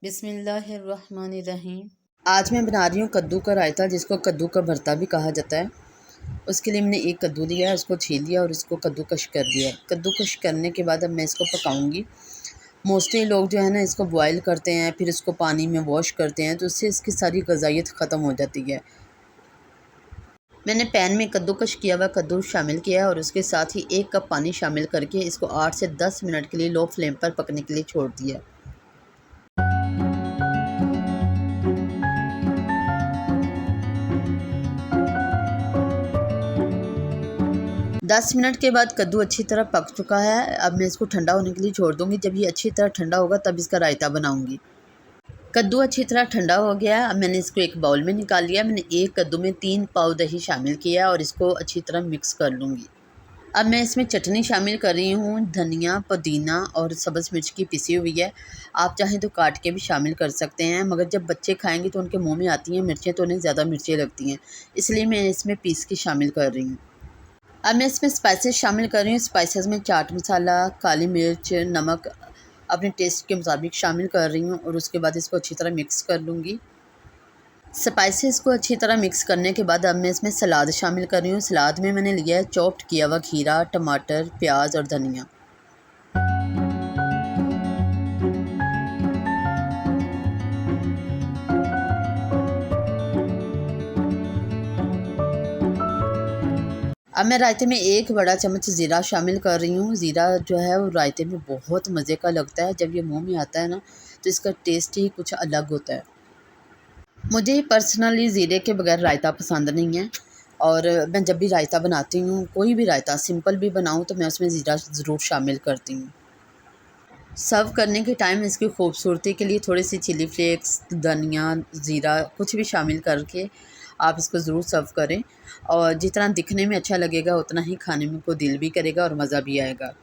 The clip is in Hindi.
बिस्मिल्लाहिर्रहमानिर्रहीम। आज मैं बना रही हूँ कद्दू का रायता, जिसको कद्दू का भरता भी कहा जाता है। उसके लिए मैंने एक कद्दू लिया है, उसको छील लिया और इसको कद्दूकश कर दिया है। कद्दूकश करने के बाद अब मैं इसको पकाऊंगी। मोस्टली लोग जो है ना इसको बॉयल करते हैं, फिर इसको पानी में वॉश करते हैं, तो उससे इसकी सारी ग़ज़ाइयत ख़त्म हो जाती है। मैंने पैन में कद्दूकश किया हुआ कद्दू शामिल किया और उसके साथ ही 1 कप पानी शामिल करके इसको 8 से 10 मिनट के लिए लो फ्लेम पर पकने के लिए छोड़ दिया। 10 मिनट के बाद कद्दू अच्छी तरह पक चुका है। अब मैं इसको ठंडा होने के लिए छोड़ दूँगी। जब ये अच्छी तरह ठंडा होगा तब इसका रायता बनाऊँगी। कद्दू अच्छी तरह ठंडा हो गया है। अब मैंने इसको एक बाउल में निकाल लिया। मैंने एक कद्दू में 3 पाव दही शामिल किया और इसको अच्छी तरह मिक्स कर लूँगी। अब मैं इसमें चटनी शामिल कर रही हूँ, धनिया, पुदीना और सब्ज़ मिर्च की पिसी हुई है। आप चाहें तो काट के भी शामिल कर सकते हैं, मगर जब बच्चे खाएँगे तो उनके मुँह में आती हैं मिर्चें, तो उन्हें ज़्यादा मिर्चें लगती हैं, इसलिए मैं इसमें पीस के शामिल कर रही हूँ। अब मैं इसमें स्पाइसेस शामिल कर रही हूँ। स्पाइसेस में चाट मसाला, काली मिर्च, नमक अपने टेस्ट के मुताबिक शामिल कर रही हूँ और उसके बाद इसको अच्छी तरह मिक्स कर लूँगी। स्पाइसेस को अच्छी तरह मिक्स करने के बाद अब मैं इसमें सलाद शामिल कर रही हूँ। सलाद में मैंने लिया है चॉप्ड किया हुआ खीरा, टमाटर, प्याज और धनिया। अब मैं रायते में 1 बड़ा चम्मच ज़ीरा शामिल कर रही हूँ। ज़ीरा जो है वो रायते में बहुत मज़े का लगता है। जब ये मुंह में आता है ना तो इसका टेस्ट ही कुछ अलग होता है। मुझे पर्सनली ज़ीरे के बगैर रायता पसंद नहीं है और मैं जब भी रायता बनाती हूँ, कोई भी रायता सिंपल भी बनाऊँ, तो मैं उसमें ज़ीरा ज़रूर शामिल करती हूँ। सर्व करने के टाइम इसकी खूबसूरती के लिए थोड़ी सी चिली फ्लेक्स, धनिया, ज़ीरा कुछ भी शामिल करके आप इसको ज़रूर सर्व करें। और जितना दिखने में अच्छा लगेगा उतना ही खाने में को दिल भी करेगा और मज़ा भी आएगा।